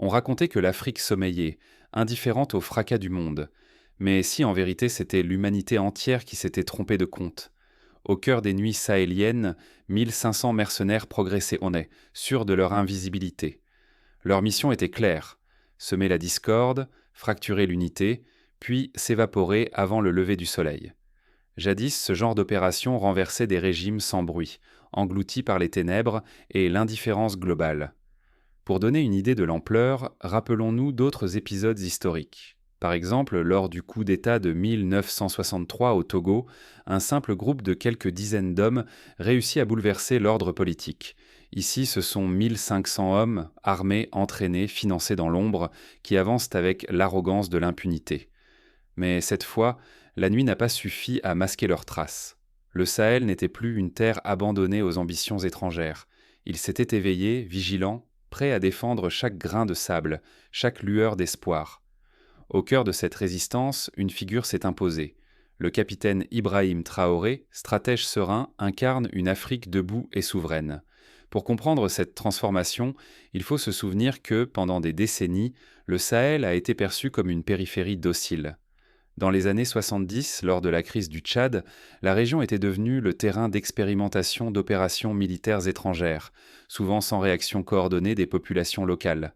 On racontait que l'Afrique sommeillait, indifférente au fracas du monde. Mais si en vérité c'était l'humanité entière qui s'était trompée de compte. Au cœur des nuits sahéliennes, 1500 mercenaires progressaient on est, sûrs de leur invisibilité. Leur mission était claire, semer la discorde, fracturer l'unité, puis s'évaporer avant le lever du soleil. Jadis, ce genre d'opération renversait des régimes sans bruit, engloutis par les ténèbres et l'indifférence globale. Pour donner une idée de l'ampleur, rappelons-nous d'autres épisodes historiques. Par exemple, lors du coup d'État de 1963 au Togo, un simple groupe de quelques dizaines d'hommes réussit à bouleverser l'ordre politique. Ici, ce sont 1500 hommes, armés, entraînés, financés dans l'ombre, qui avancent avec l'arrogance de l'impunité. Mais cette fois, la nuit n'a pas suffi à masquer leurs traces. Le Sahel n'était plus une terre abandonnée aux ambitions étrangères. Il s'était éveillé, vigilant, prêt à défendre chaque grain de sable, chaque lueur d'espoir. Au cœur de cette résistance, une figure s'est imposée. Le capitaine Ibrahim Traoré, stratège serein, incarne une Afrique debout et souveraine. Pour comprendre cette transformation, il faut se souvenir que, pendant des décennies, le Sahel a été perçu comme une périphérie docile. Dans les années 70, lors de la crise du Tchad, la région était devenue le terrain d'expérimentation d'opérations militaires étrangères, souvent sans réaction coordonnée des populations locales.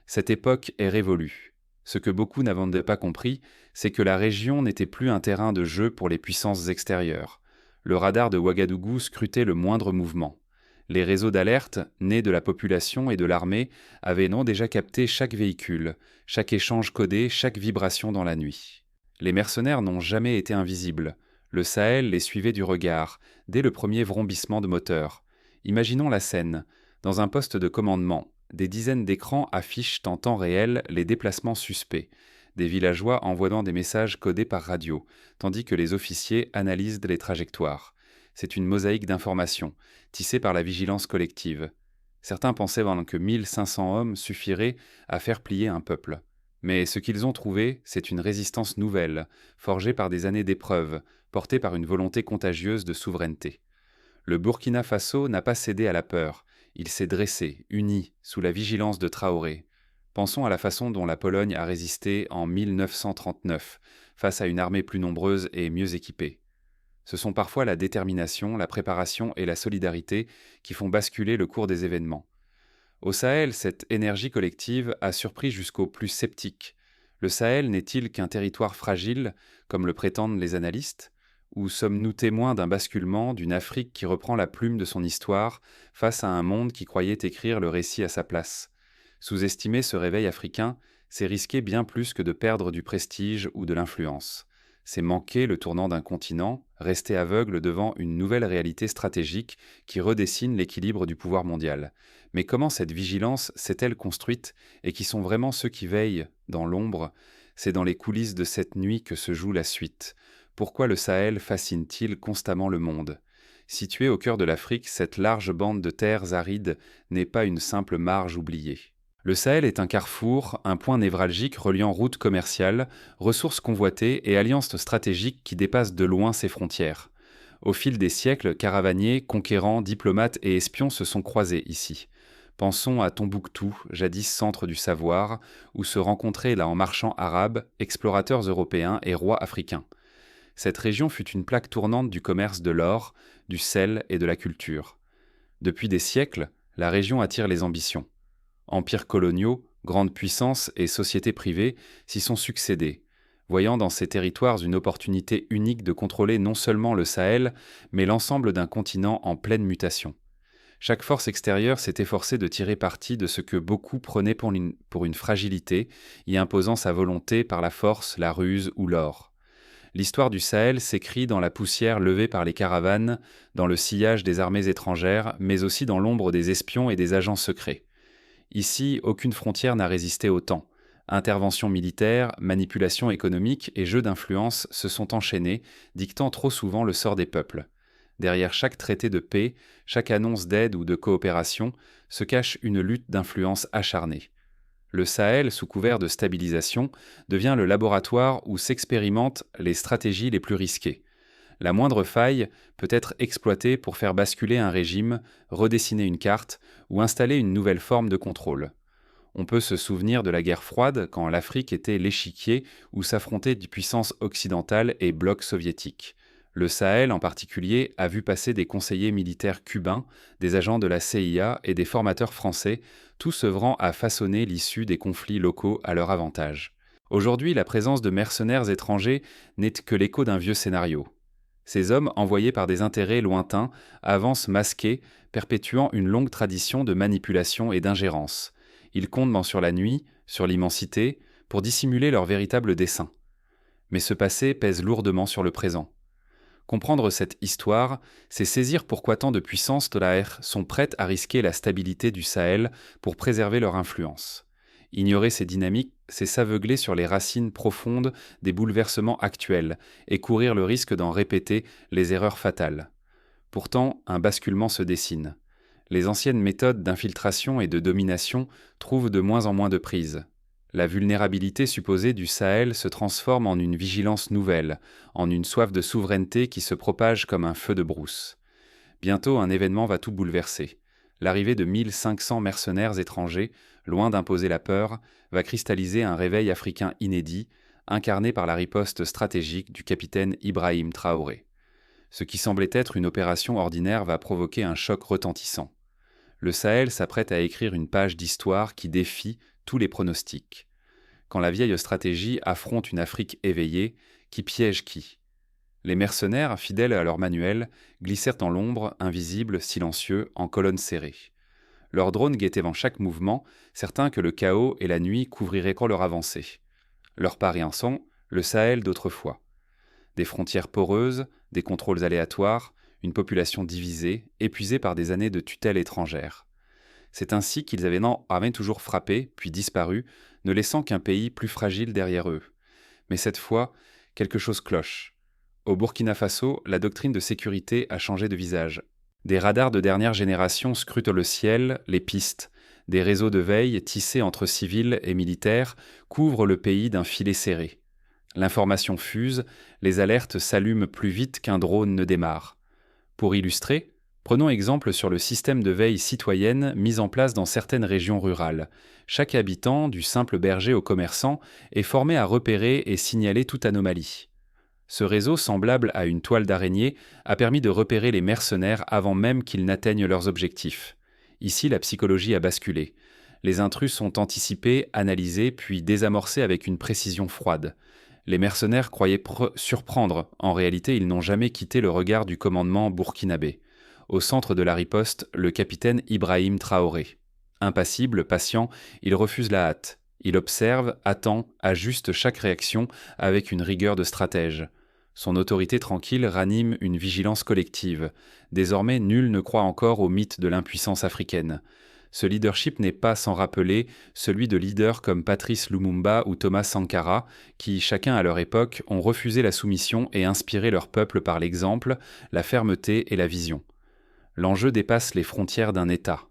Cette époque est révolue. Ce que beaucoup n'avaient pas compris, c'est que la région n'était plus un terrain de jeu pour les puissances extérieures. Le radar de Ouagadougou scrutait le moindre mouvement. Les réseaux d'alerte, nés de la population et de l'armée, avaient non déjà capté chaque véhicule, chaque échange codé, chaque vibration dans la nuit. Les mercenaires n'ont jamais été invisibles. Le Sahel les suivait du regard, dès le premier vrombissement de moteur. Imaginons la scène. Dans un poste de commandement, des dizaines d'écrans affichent en temps réel les déplacements suspects. Des villageois envoient des messages codés par radio, tandis que les officiers analysent les trajectoires. C'est une mosaïque d'informations, tissée par la vigilance collective. Certains pensaient que 1500 hommes suffiraient à faire plier un peuple. Mais ce qu'ils ont trouvé, c'est une résistance nouvelle, forgée par des années d'épreuves, portée par une volonté contagieuse de souveraineté. Le Burkina Faso n'a pas cédé à la peur, il s'est dressé, uni, sous la vigilance de Traoré. Pensons à la façon dont la Pologne a résisté en 1939, face à une armée plus nombreuse et mieux équipée. Ce sont parfois la détermination, la préparation et la solidarité qui font basculer le cours des événements. Au Sahel, cette énergie collective a surpris jusqu'aux plus sceptiques. Le Sahel n'est-il qu'un territoire fragile, comme le prétendent les analystes, ou sommes-nous témoins d'un basculement d'une Afrique qui reprend la plume de son histoire face à un monde qui croyait écrire le récit à sa place? Sous-estimer ce réveil africain, c'est risquer bien plus que de perdre du prestige ou de l'influence. C'est manquer le tournant d'un continent, rester aveugle devant une nouvelle réalité stratégique qui redessine l'équilibre du pouvoir mondial. Mais comment cette vigilance s'est-elle construite et qui sont vraiment ceux qui veillent dans l'ombre? C'est dans les coulisses de cette nuit que se joue la suite. Pourquoi le Sahel fascine-t-il constamment le monde? Située au cœur de l'Afrique, cette large bande de terres arides n'est pas une simple marge oubliée. Le Sahel est un carrefour, un point névralgique reliant routes commerciales, ressources convoitées et alliances stratégiques qui dépassent de loin ses frontières. Au fil des siècles, caravaniers, conquérants, diplomates et espions se sont croisés ici. Pensons à Tombouctou, jadis centre du savoir, où se rencontraient là en marchands arabes, explorateurs européens et rois africains. Cette région fut une plaque tournante du commerce de l'or, du sel et de la culture. Depuis des siècles, la région attire les ambitions. Empires coloniaux, grandes puissances et sociétés privées s'y sont succédés, voyant dans ces territoires une opportunité unique de contrôler non seulement le Sahel, mais l'ensemble d'un continent en pleine mutation. Chaque force extérieure s'est efforcée de tirer parti de ce que beaucoup prenaient pour une fragilité, y imposant sa volonté par la force, la ruse ou l'or. L'histoire du Sahel s'écrit dans la poussière levée par les caravanes, dans le sillage des armées étrangères, mais aussi dans l'ombre des espions et des agents secrets. Ici, aucune frontière n'a résisté au temps. Interventions militaires, manipulations économiques et jeux d'influence se sont enchaînés, dictant trop souvent le sort des peuples. Derrière chaque traité de paix, chaque annonce d'aide ou de coopération, se cache une lutte d'influence acharnée. Le Sahel, sous couvert de stabilisation, devient le laboratoire où s'expérimentent les stratégies les plus risquées. La moindre faille peut être exploitée pour faire basculer un régime, redessiner une carte ou installer une nouvelle forme de contrôle. On peut se souvenir de la guerre froide, quand l'Afrique était l'échiquier où s'affrontaient des puissances occidentales et blocs soviétiques. Le Sahel, en particulier, a vu passer des conseillers militaires cubains, des agents de la CIA et des formateurs français, tous œuvrant à façonner l'issue des conflits locaux à leur avantage. Aujourd'hui, la présence de mercenaires étrangers n'est que l'écho d'un vieux scénario. Ces hommes, envoyés par des intérêts lointains, avancent masqués, perpétuant une longue tradition de manipulation et d'ingérence. Ils comptent sur la nuit, sur l'immensité, pour dissimuler leur véritable dessein. Mais ce passé pèse lourdement sur le présent. Comprendre cette histoire, c'est saisir pourquoi tant de puissances tolèques sont prêtes à risquer la stabilité du Sahel pour préserver leur influence. Ignorer ces dynamiques, c'est s'aveugler sur les racines profondes des bouleversements actuels et courir le risque d'en répéter les erreurs fatales. Pourtant, un basculement se dessine. Les anciennes méthodes d'infiltration et de domination trouvent de moins en moins de prise. La vulnérabilité supposée du Sahel se transforme en une vigilance nouvelle, en une soif de souveraineté qui se propage comme un feu de brousse. Bientôt, un événement va tout bouleverser. L'arrivée de 1500 mercenaires étrangers, loin d'imposer la peur, va cristalliser un réveil africain inédit, incarné par la riposte stratégique du capitaine Ibrahim Traoré. Ce qui semblait être une opération ordinaire va provoquer un choc retentissant. Le Sahel s'apprête à écrire une page d'histoire qui défie tous les pronostics. Quand la vieille stratégie affronte une Afrique éveillée, qui piège qui ? Les mercenaires, fidèles à leur manuel, glissèrent dans l'ombre, invisibles, silencieux, en colonne serrée. Leurs drones guettaient dans chaque mouvement, certains que le chaos et la nuit couvriraient quand leur avancée. Leur pari-en-sang, le Sahel d'autrefois. Des frontières poreuses, des contrôles aléatoires, une population divisée, épuisée par des années de tutelle étrangère. C'est ainsi qu'ils avaient toujours frappé, puis disparu, ne laissant qu'un pays plus fragile derrière eux. Mais cette fois, quelque chose cloche. Au Burkina Faso, la doctrine de sécurité a changé de visage. Des radars de dernière génération scrutent le ciel, les pistes. Des réseaux de veille tissés entre civils et militaires couvrent le pays d'un filet serré. L'information fuse, les alertes s'allument plus vite qu'un drone ne démarre. Pour illustrer, prenons exemple sur le système de veille citoyenne mis en place dans certaines régions rurales. Chaque habitant, du simple berger au commerçant, est formé à repérer et signaler toute anomalie. Ce réseau, semblable à une toile d'araignée, a permis de repérer les mercenaires avant même qu'ils n'atteignent leurs objectifs. Ici, la psychologie a basculé. Les intrus sont anticipés, analysés, puis désamorcés avec une précision froide. Les mercenaires croyaient surprendre. En réalité, ils n'ont jamais quitté le regard du commandement burkinabé. Au centre de la riposte, le capitaine Ibrahim Traoré. Impassible, patient, il refuse la hâte. Il observe, attend, ajuste chaque réaction avec une rigueur de stratège. Son autorité tranquille ranime une vigilance collective. Désormais, nul ne croit encore au mythe de l'impuissance africaine. Ce leadership n'est pas sans rappeler celui de leaders comme Patrice Lumumba ou Thomas Sankara, qui, chacun à leur époque, ont refusé la soumission et inspiré leur peuple par l'exemple, la fermeté et la vision. L'enjeu dépasse les frontières d'un État.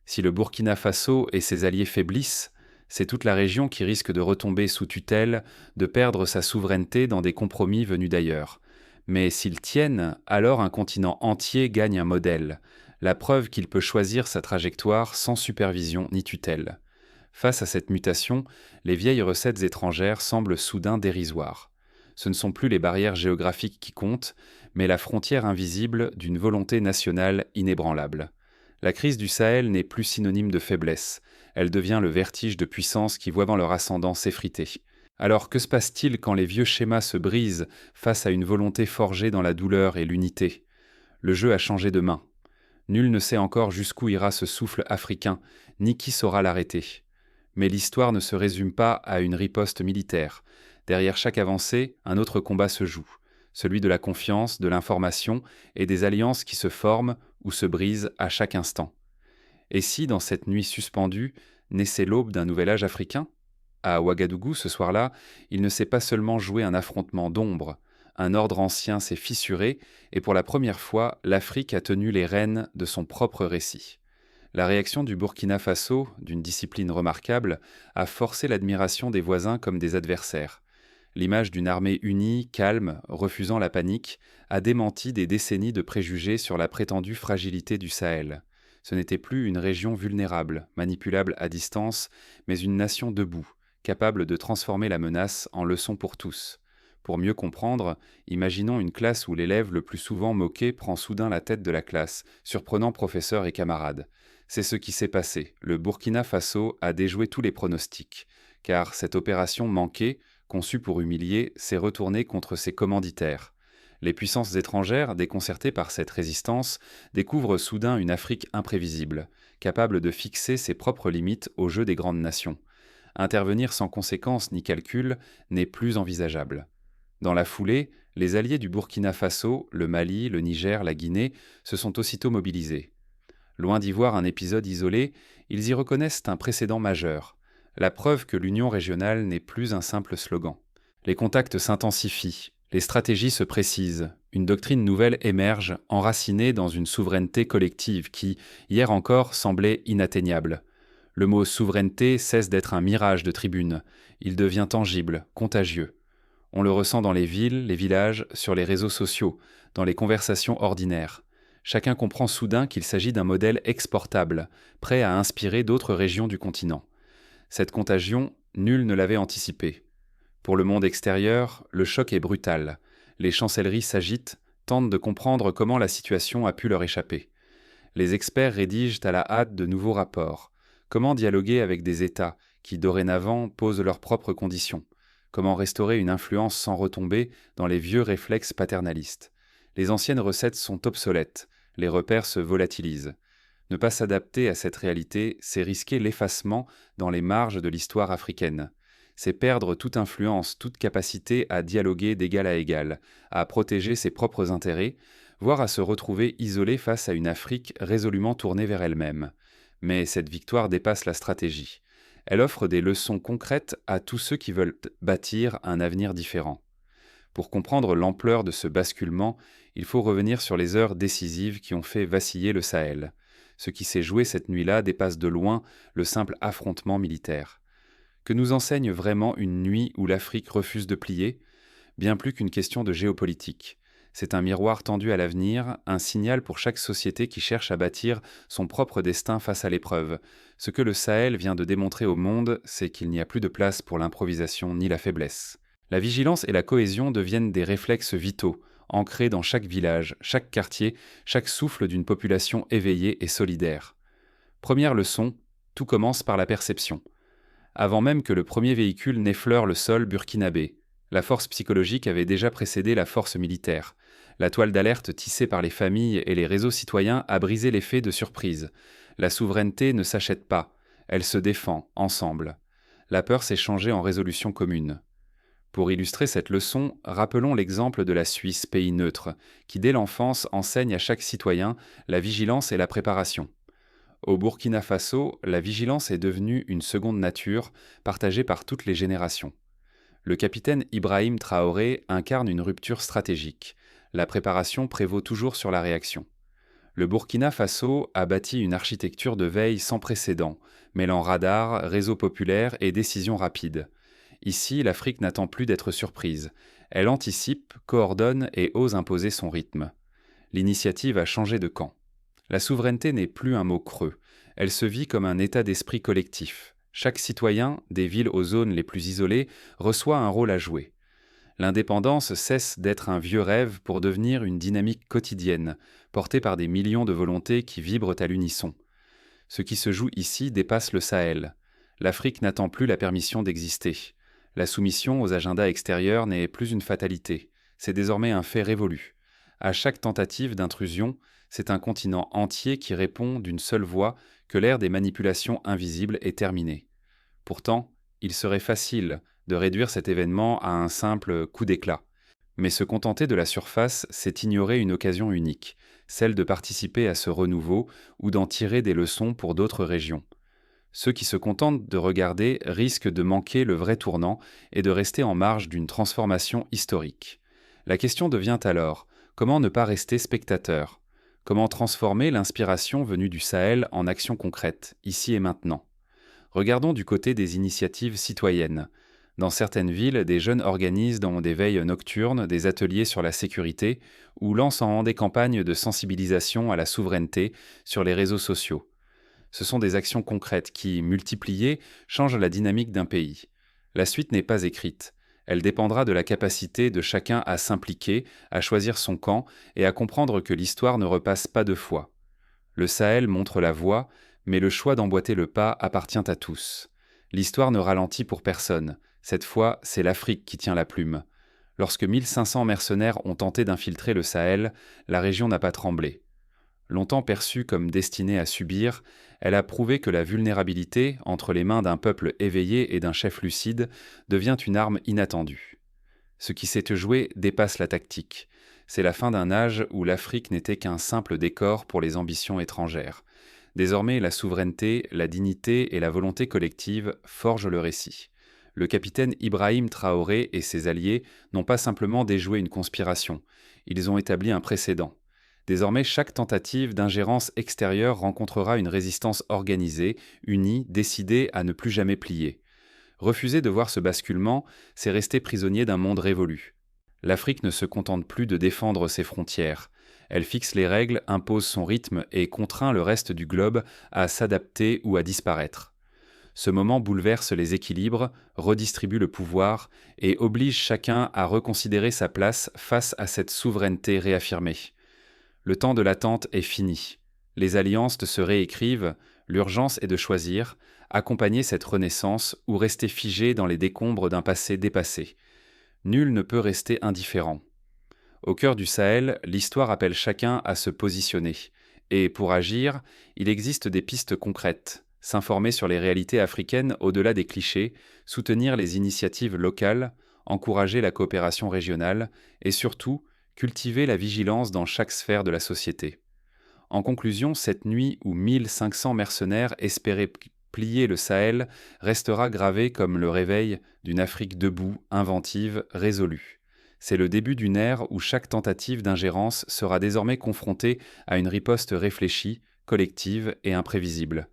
Si le Burkina Faso et ses alliés faiblissent, c'est toute la région qui risque de retomber sous tutelle, de perdre sa souveraineté dans des compromis venus d'ailleurs. Mais s'ils tiennent, alors un continent entier gagne un modèle, la preuve qu'il peut choisir sa trajectoire sans supervision ni tutelle. Face à cette mutation, les vieilles recettes étrangères semblent soudain dérisoires. Ce ne sont plus les barrières géographiques qui comptent, mais la frontière invisible d'une volonté nationale inébranlable. La crise du Sahel n'est plus synonyme de faiblesse, elle devient le vertige de puissance qui voit leur ascendant s'effriter. Alors que se passe-t-il quand les vieux schémas se brisent face à une volonté forgée dans la douleur et l'unité ? Le jeu a changé de main. Nul ne sait encore jusqu'où ira ce souffle africain, ni qui saura l'arrêter. Mais l'histoire ne se résume pas à une riposte militaire. Derrière chaque avancée, un autre combat se joue, celui de la confiance, de l'information et des alliances qui se forment ou se brisent à chaque instant. Et si, dans cette nuit suspendue, naissait l'aube d'un nouvel âge africain ? À Ouagadougou, ce soir-là, il ne s'est pas seulement joué un affrontement d'ombre. Un ordre ancien s'est fissuré, et pour la première fois, l'Afrique a tenu les rênes de son propre récit. La réaction du Burkina Faso, d'une discipline remarquable, a forcé l'admiration des voisins comme des adversaires. L'image d'une armée unie, calme, refusant la panique, a démenti des décennies de préjugés sur la prétendue fragilité du Sahel. Ce n'était plus une région vulnérable, manipulable à distance, mais une nation debout, capable de transformer la menace en leçon pour tous. Pour mieux comprendre, imaginons une classe où l'élève le plus souvent moqué prend soudain la tête de la classe, surprenant professeurs et camarades. C'est ce qui s'est passé. Le Burkina Faso a déjoué tous les pronostics, car cette opération manquée, conçue pour humilier, s'est retournée contre ses commanditaires. Les puissances étrangères, déconcertées par cette résistance, découvrent soudain une Afrique imprévisible, capable de fixer ses propres limites au jeu des grandes nations. Intervenir sans conséquence ni calcul n'est plus envisageable. Dans la foulée, les alliés du Burkina Faso, le Mali, le Niger, la Guinée, se sont aussitôt mobilisés. Loin d'y voir un épisode isolé, ils y reconnaissent un précédent majeur, la preuve que l'union régionale n'est plus un simple slogan. Les contacts s'intensifient, les stratégies se précisent, une doctrine nouvelle émerge, enracinée dans une souveraineté collective qui, hier encore, semblait inatteignable. Le mot souveraineté cesse d'être un mirage de tribune, il devient tangible, contagieux. On le ressent dans les villes, les villages, sur les réseaux sociaux, dans les conversations ordinaires. Chacun comprend soudain qu'il s'agit d'un modèle exportable, prêt à inspirer d'autres régions du continent. Cette contagion, nul ne l'avait anticipée. Pour le monde extérieur, le choc est brutal. Les chancelleries s'agitent, tentent de comprendre comment la situation a pu leur échapper. Les experts rédigent à la hâte de nouveaux rapports. Comment dialoguer avec des États qui, dorénavant, posent leurs propres conditions? Comment restaurer une influence sans retomber dans les vieux réflexes paternalistes? Les anciennes recettes sont obsolètes, les repères se volatilisent. Ne pas s'adapter à cette réalité, c'est risquer l'effacement dans les marges de l'histoire africaine. C'est perdre toute influence, toute capacité à dialoguer d'égal à égal, à protéger ses propres intérêts, voire à se retrouver isolé face à une Afrique résolument tournée vers elle-même. Mais cette victoire dépasse la stratégie. Elle offre des leçons concrètes à tous ceux qui veulent bâtir un avenir différent. Pour comprendre l'ampleur de ce basculement, il faut revenir sur les heures décisives qui ont fait vaciller le Sahel. Ce qui s'est joué cette nuit-là dépasse de loin le simple affrontement militaire. Que nous enseigne vraiment une nuit où l'Afrique refuse de plier? Bien plus qu'une question de géopolitique. C'est un miroir tendu à l'avenir, un signal pour chaque société qui cherche à bâtir son propre destin face à l'épreuve. Ce que le Sahel vient de démontrer au monde, c'est qu'il n'y a plus de place pour l'improvisation ni la faiblesse. La vigilance et la cohésion deviennent des réflexes vitaux, ancrés dans chaque village, chaque quartier, chaque souffle d'une population éveillée et solidaire. Première leçon, tout commence par la perception. Avant même que le premier véhicule n'effleure le sol burkinabé, la force psychologique avait déjà précédé la force militaire. La toile d'alerte tissée par les familles et les réseaux citoyens a brisé l'effet de surprise. La souveraineté ne s'achète pas, elle se défend, ensemble. La peur s'est changée en résolution commune. Pour illustrer cette leçon, rappelons l'exemple de la Suisse, pays neutre, qui dès l'enfance enseigne à chaque citoyen la vigilance et la préparation. Au Burkina Faso, la vigilance est devenue une seconde nature, partagée par toutes les générations. Le capitaine Ibrahim Traoré incarne une rupture stratégique. La préparation prévaut toujours sur la réaction. Le Burkina Faso a bâti une architecture de veille sans précédent, mêlant radar, réseau populaire et décisions rapides. Ici, l'Afrique n'attend plus d'être surprise. Elle anticipe, coordonne et ose imposer son rythme. L'initiative a changé de camp. La souveraineté n'est plus un mot creux. Elle se vit comme un état d'esprit collectif. Chaque citoyen, des villes aux zones les plus isolées, reçoit un rôle à jouer. L'indépendance cesse d'être un vieux rêve pour devenir une dynamique quotidienne, portée par des millions de volontés qui vibrent à l'unisson. Ce qui se joue ici dépasse le Sahel. L'Afrique n'attend plus la permission d'exister. La soumission aux agendas extérieurs n'est plus une fatalité. C'est désormais un fait révolu. À chaque tentative d'intrusion, c'est un continent entier qui répond d'une seule voix que l'ère des manipulations invisibles est terminée. Pourtant, il serait facile de réduire cet événement à un simple coup d'éclat. Mais se contenter de la surface, c'est ignorer une occasion unique, celle de participer à ce renouveau ou d'en tirer des leçons pour d'autres régions. Ceux qui se contentent de regarder risquent de manquer le vrai tournant et de rester en marge d'une transformation historique. La question devient alors, comment ne pas rester spectateur? Comment transformer l'inspiration venue du Sahel en action concrète, ici et maintenant? Regardons du côté des initiatives citoyennes. Dans certaines villes, des jeunes organisent dans des veilles nocturnes des ateliers sur la sécurité ou lancent des campagnes de sensibilisation à la souveraineté sur les réseaux sociaux. Ce sont des actions concrètes qui, multipliées, changent la dynamique d'un pays. La suite n'est pas écrite. Elle dépendra de la capacité de chacun à s'impliquer, à choisir son camp et à comprendre que l'histoire ne repasse pas deux fois. Le Sahel montre la voie, mais le choix d'emboîter le pas appartient à tous. L'histoire ne ralentit pour personne. Cette fois, c'est l'Afrique qui tient la plume. Lorsque 1500 mercenaires ont tenté d'infiltrer le Sahel, la région n'a pas tremblé. Longtemps perçue comme destinée à subir, elle a prouvé que la vulnérabilité, entre les mains d'un peuple éveillé et d'un chef lucide, devient une arme inattendue. Ce qui s'est joué dépasse la tactique. C'est la fin d'un âge où l'Afrique n'était qu'un simple décor pour les ambitions étrangères. Désormais, la souveraineté, la dignité et la volonté collective forgent le récit. Le capitaine Ibrahim Traoré et ses alliés n'ont pas simplement déjoué une conspiration, ils ont établi un précédent. Désormais, chaque tentative d'ingérence extérieure rencontrera une résistance organisée, unie, décidée à ne plus jamais plier. Refuser de voir ce basculement, c'est rester prisonnier d'un monde révolu. L'Afrique ne se contente plus de défendre ses frontières. Elle fixe les règles, impose son rythme et contraint le reste du globe à s'adapter ou à disparaître. Ce moment bouleverse les équilibres, redistribue le pouvoir et oblige chacun à reconsidérer sa place face à cette souveraineté réaffirmée. Le temps de l'attente est fini. Les alliances se réécrivent, l'urgence est de choisir, accompagner cette renaissance ou rester figé dans les décombres d'un passé dépassé. Nul ne peut rester indifférent. Au cœur du Sahel, l'histoire appelle chacun à se positionner. Et pour agir, il existe des pistes concrètes. S'informer sur les réalités africaines au-delà des clichés, soutenir les initiatives locales, encourager la coopération régionale et surtout, cultiver la vigilance dans chaque sphère de la société. En conclusion, cette nuit où 1500 mercenaires espéraient plier le Sahel restera gravée comme le réveil d'une Afrique debout, inventive, résolue. C'est le début d'une ère où chaque tentative d'ingérence sera désormais confrontée à une riposte réfléchie, collective et imprévisible.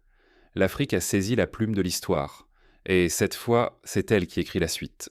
L'Afrique a saisi la plume de l'histoire. Et cette fois, c'est elle qui écrit la suite.